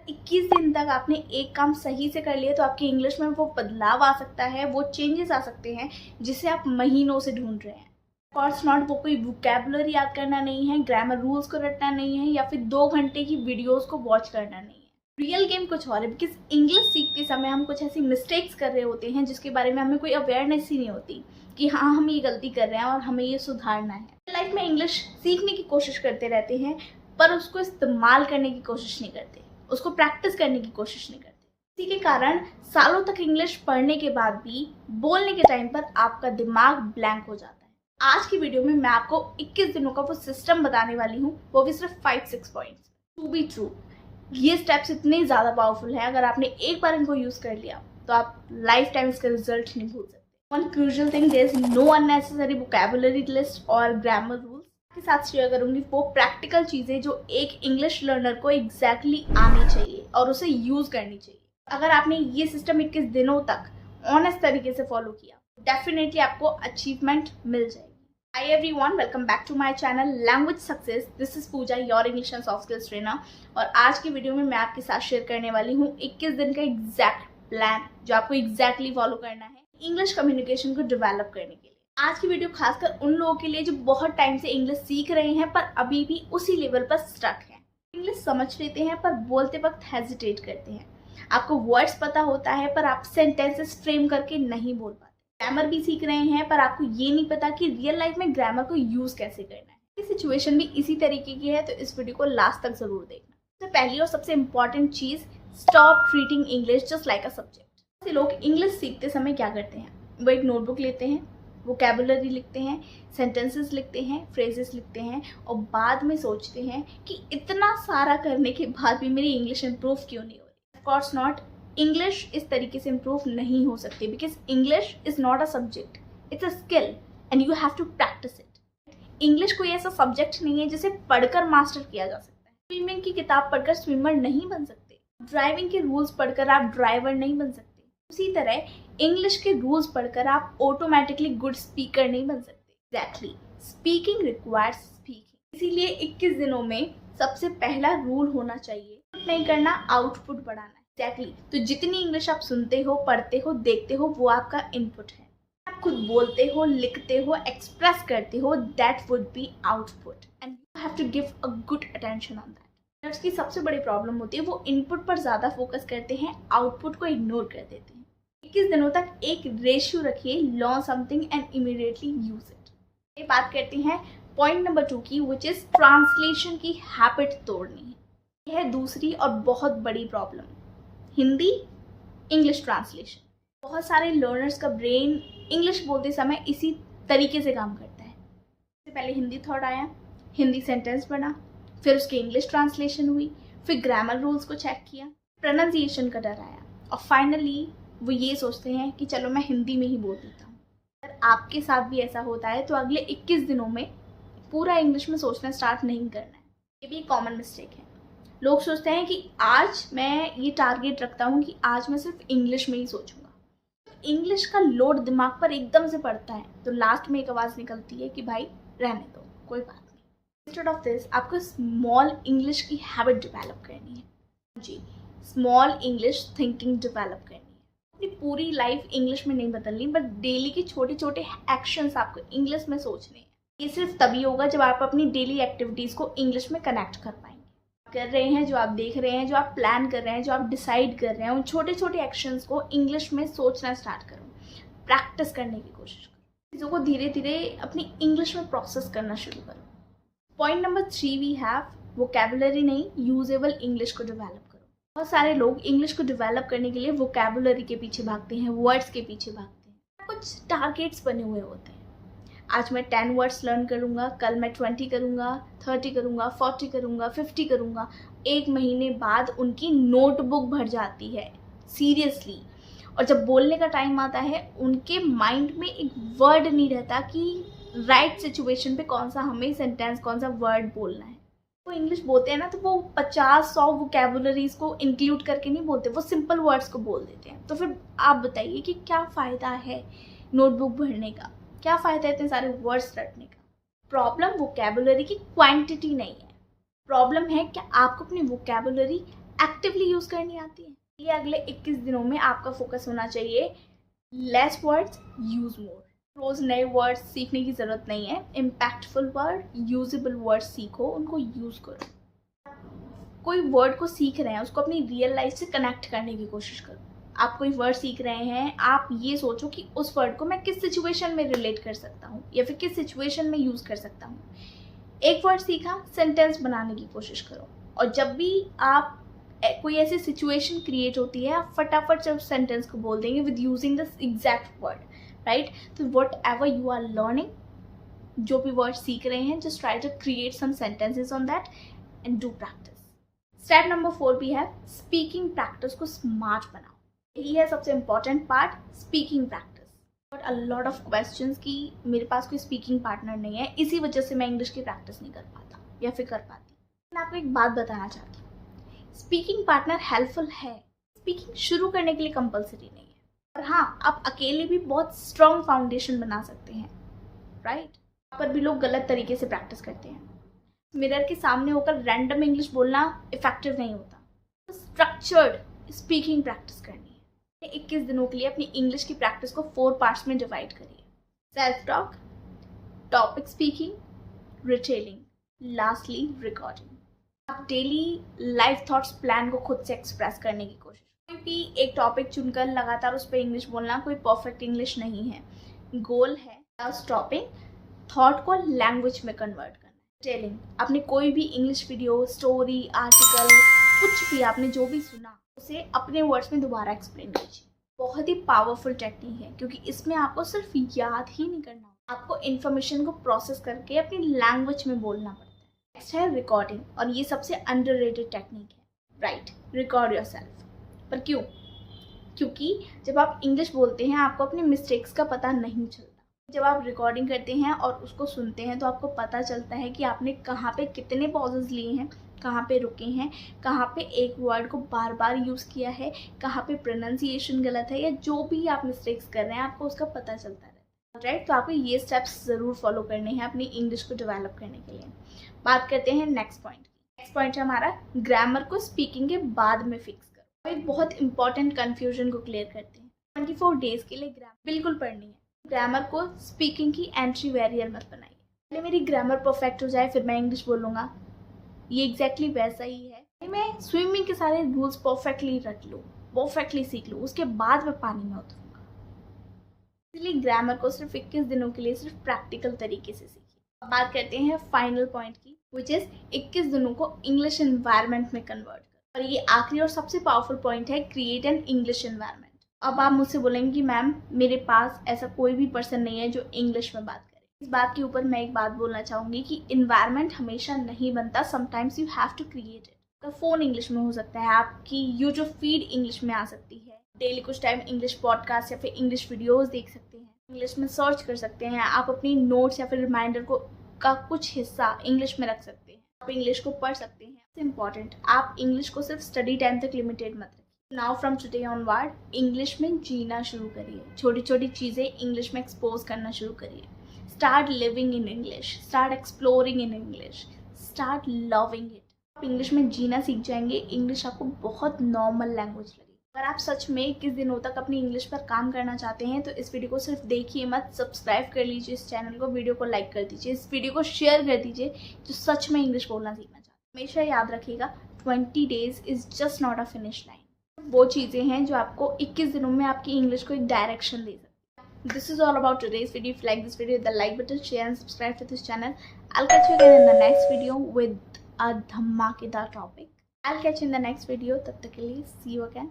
21 दिन तक आपने एक काम सही से कर लिया तो आपकी इंग्लिश में वो बदलाव आ सकता है, वो चेंजेस आ सकते हैं जिसे आप महीनों से ढूंढ रहे हैं। कोर्स नॉट वो कोई वोकैबुलरी याद करना नहीं है, ग्रामर रूल्स को रटना नहीं है, या फिर 2 घंटे की वीडियोस को वॉच करना नहीं है। रियल गेम कुछ और है, बिकॉज इंग्लिश सीखते समय हम कुछ ऐसी मिस्टेक्स कर रहे होते हैं जिसके बारे में हमें कोई अवेयरनेस ही नहीं होती कि हाँ हम ये गलती कर रहे हैं और हमें ये सुधारना है। लाइफ में इंग्लिश सीखने की कोशिश करते रहते हैं पर उसको इस्तेमाल करने की कोशिश नहीं करते, उसको प्रैक्टिस करने की कोशिश नहीं करते। इसी के कारण सालों तक इंग्लिश पढ़ने के बाद भी बोलने के टाइम पर आपका दिमाग ब्लैंक हो जाता है। आज की वीडियो में मैं आपको 21 दिनों का वो सिस्टम बताने वाली हूँ, वो भी सिर्फ 5-6 पॉइंट्स। टू बी ट्रू, ये स्टेप्स इतने ज़्यादा पावरफुल हैं, अगर आपने एक बार इनको यूज़ कर लिया तो आप लाइफ टाइम इसका रिजल्ट नहीं भूल सकते। One crucial thing, there is no unnecessary vocabulary list और ग्रामर रूल्स के साथ शेयर करूंगी वो प्रैक्टिकल चीज़ें जो एक इंग्लिश लर्नर को एग्जैक्टली आनी चाहिए और उसे यूज़ करनी चाहिए। अगर आपने ये सिस्टम 21 दिनों तक ऑनेस्ट तरीके से फॉलो किया डेफिनेटली आपको अचीवमेंट मिल जाएगी। Hi everyone, welcome back to my channel Language Success. This is Pooja, your English and Soft Skills trainer. और आज की वीडियो में मैं आपके साथ शेयर करने वाली हूँ 21 दिन का एग्जैक्ट प्लान जो आपको एग्जैक्टली फॉलो करना है इंग्लिश कम्युनिकेशन को डेवलप करने के लिए। आज की वीडियो खासकर उन लोगों के लिए जो बहुत टाइम से इंग्लिश सीख रहे हैं पर अभी भी उसी लेवल पर स्टक हैं। इंग्लिश समझ लेते हैं पर बोलते वक्त हेजिटेट करते हैं। आपको वर्ड्स पता होता है पर आप सेंटेंसेस फ्रेम करके नहीं बोल पाते। ग्रामर भी सीख रहे हैं पर आपको ये नहीं पता कि रियल लाइफ में ग्रामर को यूज कैसे करना है। ये सिचुएशन भी इसी तरीके की है तो इस वीडियो को लास्ट तक जरूर देखना। सबसे पहली और सबसे इंपॉर्टेंट चीज, stop treating English just like a subject. ऐसे लोग इंग्लिश सीखते समय क्या करते हैं, वो एक नोटबुक लेते हैं, वोकैबुलरी लिखते हैं, सेंटेंसेस लिखते हैं, फ्रेजेस लिखते हैं और बाद में सोचते हैं कि इतना सारा करने के बाद भी मेरी इंग्लिश इंप्रूव क्यों नहीं हो रही। ऑफ कोर्स नॉट, इंग्लिश इस तरीके से इम्प्रूव नहीं हो सकती because English is not a subject, it's a skill and you have to practise it. English कोई ऐसा सब्जेक्ट नहीं है जिसे पढ़कर मास्टर किया जा सकता है। स्विमिंग की किताब पढ़कर स्विमर नहीं बन सकते, ड्राइविंग के रूल्स पढ़कर आप ड्राइवर नहीं बन सकते। उसी तरह इंग्लिश के रूल्स पढ़कर आप ऑटोमेटिकली गुड स्पीकर नहीं बन सकते। Exactly, speaking requires speaking. इसीलिए 21 दिनों में सबसे पहला रूल होना चाहिए नहीं करना, आउटपुट बढ़ाना। एग्जैक्टली, तो जितनी इंग्लिश आप सुनते हो, पढ़ते हो, देखते हो वो आपका इनपुट है। आप खुद बोलते हो, लिखते हो, एक्सप्रेस करते हो, that would be output and you have to give a good attention on that. Learners की सबसे बड़ी प्रॉब्लम होती है वो इनपुट पर ज़्यादा फोकस करते हैं, आउटपुट को इग्नोर कर देते हैं। 21 दिनों तक एक रेशियो रखिए, learn something and immediately use it. ये बात करते हैं पॉइंट नंबर 2 की, विच इज ट्रांसलेशन की हैबिट तोड़नी है। यह है दूसरी और बहुत बड़ी प्रॉब्लम, हिंदी इंग्लिश ट्रांसलेशन। बहुत सारे लर्नर्स का ब्रेन इंग्लिश बोलते समय इसी तरीके से काम करता है। सबसे पहले हिंदी थॉट आया, हिंदी सेंटेंस बना, फिर उसकी इंग्लिश ट्रांसलेशन हुई, फिर ग्रामर रूल्स को चेक किया, प्रोनाउंसिएशन का डर आया और फाइनली वो ये सोचते हैं कि चलो मैं हिंदी में ही बोल देता हूँ। अगर आपके साथ भी ऐसा होता है तो अगले 21 दिनों में पूरा इंग्लिश में सोचना स्टार्ट नहीं करना है। ये भी एक कॉमन मिस्टेक है। लोग सोचते हैं कि आज मैं ये टारगेट रखता हूँ कि आज मैं सिर्फ इंग्लिश में ही सोचूंगा। तो इंग्लिश का लोड दिमाग पर एकदम से पड़ता है तो लास्ट में एक आवाज़ निकलती है कि भाई रहने दो, कोई बात नहीं। इंस्टेड ऑफ दिस आपको स्मॉल इंग्लिश की हैबिट डेवलप करनी है। जी, स्मॉल इंग्लिश थिंकिंग डेवलप करनी है। अपनी पूरी लाइफ इंग्लिश में नहीं बदलनी, बट डेली के छोटे छोटे एक्शंस आपको इंग्लिश में सोचने हैं। ये सिर्फ तभी होगा जब आप अपनी डेली एक्टिविटीज़ को इंग्लिश में कनेक्ट कर पाएंगे। कर रहे हैं, जो आप देख रहे हैं, जो आप प्लान कर रहे हैं, जो आप डिसाइड कर रहे हैं, उन छोटे छोटे एक्शंस को इंग्लिश में सोचना स्टार्ट करो, प्रैक्टिस करने की कोशिश करो, चीज़ों को धीरे धीरे अपनी इंग्लिश में प्रोसेस करना शुरू करो। Point number 3 we have vocabulary नहीं, यूजेबल इंग्लिश को डेवलप करो। बहुत सारे लोग इंग्लिश को डेवलप करने के लिए वोकैबुलरी के पीछे भागते हैं, वर्ड्स के पीछे भागते हैं। कुछ टारगेट्स बने हुए होते हैं, आज मैं 10 वर्ड्स लर्न करूँगा, कल मैं 20 करूँगा, 30 करूँगा, 40 करूँगा, 50 करूँगा। एक महीने बाद उनकी नोटबुक भर जाती है सीरियसली, और जब बोलने का टाइम आता है उनके माइंड में एक वर्ड नहीं रहता कि राइट सिचुएशन पे कौन सा हमें सेंटेंस, कौन सा वर्ड बोलना है। वो इंग्लिश बोलते हैं ना तो वो 50-100 वोकैबुलरीज को इंक्लूड करके नहीं बोलते, वो सिंपल वर्ड्स को बोल देते हैं। तो फिर आप बताइए कि क्या फ़ायदा है नोटबुक भरने का, क्या फ़ायदा है इतने सारे वर्ड्स रटने का। प्रॉब्लम वोकैबुलरी की क्वांटिटी नहीं है, प्रॉब्लम है कि आपको अपनी वोकैबुलरी एक्टिवली यूज़ करनी आती है। ये अगले 21 दिनों में आपका फोकस होना चाहिए लेस वर्ड्स यूज़ मोर। रोज़ नए वर्ड्स सीखने की ज़रूरत नहीं है। इम्पैक्टफुल वर्ड, यूजेबल वर्ड सीखो, उनको यूज़ करो। कोई वर्ड को सीख रहे हैं उसको अपनी रियल लाइफ से कनेक्ट करने की कोशिश करो। आप कोई वर्ड सीख रहे हैं, आप ये सोचो कि उस वर्ड को मैं किस सिचुएशन में रिलेट कर सकता हूँ या फिर किस सिचुएशन में यूज़ कर सकता हूँ। एक वर्ड सीखा, सेंटेंस बनाने की कोशिश करो, और जब भी आप कोई ऐसी सिचुएशन क्रिएट होती है आप फटाफट से उस सेंटेंस को बोल देंगे with using the exact word, right. तो whatever you are learning, जो भी वर्ड सीख रहे हैं, just try to create some sentences on that and do practice. Step number 4 भी है स्पीकिंग प्रैक्टिस को स्मार्ट बनाओ। यही है सबसे important part, speaking practice. But a lot of questions कि मेरे पास कोई स्पीकिंग पार्टनर नहीं है, इसी वजह से मैं इंग्लिश की प्रैक्टिस नहीं कर पाता या फिर कर पाती। मैं आपको एक बात बताना चाहती हूँ, स्पीकिंग पार्टनर हेल्पफुल है, स्पीकिंग शुरू करने के लिए कंपलसरी नहीं है। और हाँ, आप अकेले भी बहुत स्ट्रॉन्ग फाउंडेशन बना सकते हैं, राइट। यहाँ पर भी लोग गलत तरीके से प्रैक्टिस करते हैं। मिरर के सामने होकर रैंडम इंग्लिश बोलना इफेक्टिव नहीं होता। तो स्ट्रक्चर्ड स्पीकिंग प्रैक्टिस करनी है। 21 दिनों के लिए अपनी इंग्लिश की प्रैक्टिस को 4 पार्ट्स में डिवाइड करिए। Self talk, topic speaking, retelling, lastly recording. आप डेली लाइफ थॉट्स प्लान को खुद से एक्सप्रेस करने की कोशिश। कोई भी एक टॉपिक चुनकर लगातार उस पर इंग्लिश बोलना कोई परफेक्ट इंग्लिश नहीं है। गोल है स्टॉपिंग थॉट को लैंग्वेज में कन्वर्ट करना। टेलिंग, आपने कोई भी इंग्लिश वीडियो, स्टोरी, आर्टिकल, कुछ भी आपने जो भी सुना उसे अपने वर्ड्स में दोबारा एक्सप्लेन कीजिए। बहुत ही पावरफुल टेक्निक है क्योंकि इसमें आपको सिर्फ याद ही नहीं करना, आपको इन्फॉर्मेशन को प्रोसेस करके अपनी लैंग्वेज में बोलना पड़ता है। नेक्स्ट है रिकॉर्डिंग, और ये सबसे अंडररेटेड टेक्निक है, राइट। Record yourself. पर क्यों? क्योंकि जब आप इंग्लिश बोलते हैं आपको अपने मिस्टेक्स का पता नहीं चलता। जब आप रिकॉर्डिंग करते हैं और उसको सुनते हैं तो आपको पता चलता है कि आपने कहाँ पे कितने पॉजेज लिए हैं, कहाँ पे रुके हैं, कहाँ पे एक वर्ड को बार बार यूज़ किया है, कहाँ पे प्रोनाउंसिएशन गलत है, या जो भी आप मिस्टेक्स कर रहे हैं आपको उसका पता चलता रहता है, राइट। तो आपको ये स्टेप्स ज़रूर फॉलो करने हैं अपनी इंग्लिश को डेवलप करने के लिए। बात करते हैं नेक्स्ट पॉइंट की। नेक्स्ट पॉइंट है हमारा ग्रामर को स्पीकिंग के बाद में फिक्स करो। एक बहुत इंपॉर्टेंट कन्फ्यूजन को क्लियर करते हैं। 24 डेज के लिए ग्रामर बिल्कुल पढ़नी है। ग्रामर को स्पीकिंग की एंट्री बैरियर मत बनाइए। पहले मेरी ग्रामर परफेक्ट हो जाए फिर मैं इंग्लिश बोलूँगा, ये एग्जैक्टली वैसा ही है। मैं स्विमिंग के सारे रूल्स परफेक्टली रट लूँ, परफेक्टली सीख लूँ, उसके बाद मैं पानी में उतरूँगा। इसलिए ग्रामर को सिर्फ 21 दिनों के लिए सिर्फ प्रैक्टिकल तरीके से सीखिए। अब बात करते हैं फाइनल पॉइंट की, विच इज़ 21 दिनों को इंग्लिश एनवायरनमेंट में कन्वर्ट कर। और ये आखिरी और सबसे पावरफुल पॉइंट है, क्रिएट एन इंग्लिश एनवायरनमेंट। अब आप मुझसे बोलेंगे कि मैम मेरे पास ऐसा कोई भी पर्सन नहीं है जो इंग्लिश में बात करे। इस बात के ऊपर मैं एक बात बोलना चाहूँगी कि इन्वायरमेंट हमेशा नहीं बनता, sometimes you have to create it. आपका फ़ोन इंग्लिश में हो सकता है, आपकी यूट्यूब फीड इंग्लिश में आ सकती है, डेली कुछ टाइम इंग्लिश पॉडकास्ट या फिर इंग्लिश वीडियोज़ देख सकते हैं, इंग्लिश में सर्च कर सकते हैं, आप अपनी नोट्स या फिर रिमाइंडर को का कुछ हिस्सा इंग्लिश में रख सकते हैं, आप इंग्लिश को पढ़ सकते हैं। इट्स इम्पॉर्टेंट, आप इंग्लिश को सिर्फ स्टडी टाइम तक लिमिटेड मत रखिए। Now from today onward English में जीना शुरू करिए। छोटी छोटी चीज़ें इंग्लिश में एक्सपोज करना शुरू करिए। Start living in English, start exploring in English, start loving it. आप इंग्लिश में जीना सीख जाएंगे, इंग्लिश आपको बहुत नॉर्मल लैंग्वेज लगेगी। अगर आप सच में 21 दिनों तक अपनी इंग्लिश पर काम करना चाहते हैं तो इस वीडियो को सिर्फ देखिए मत, सब्सक्राइब कर लीजिए इस चैनल को, वीडियो को लाइक कर दीजिए, इस वीडियो को शेयर कर दीजिए जो सच में इंग्लिश बोलना सीखना चाहते हैं। हमेशा याद रखिएगा 20 days is just not a finish line. वो चीज़ें हैं जो आपको 21 दिनों में आपकी इंग्लिश को एक डायरेक्शन दे सकती है। This is all about today's video. If you like this video, the like button, share and subscribe to this channel. I'll catch you again in the next video with a धमाकेदार topic. I'll catch you in the next video. तब तक के लिए see you again.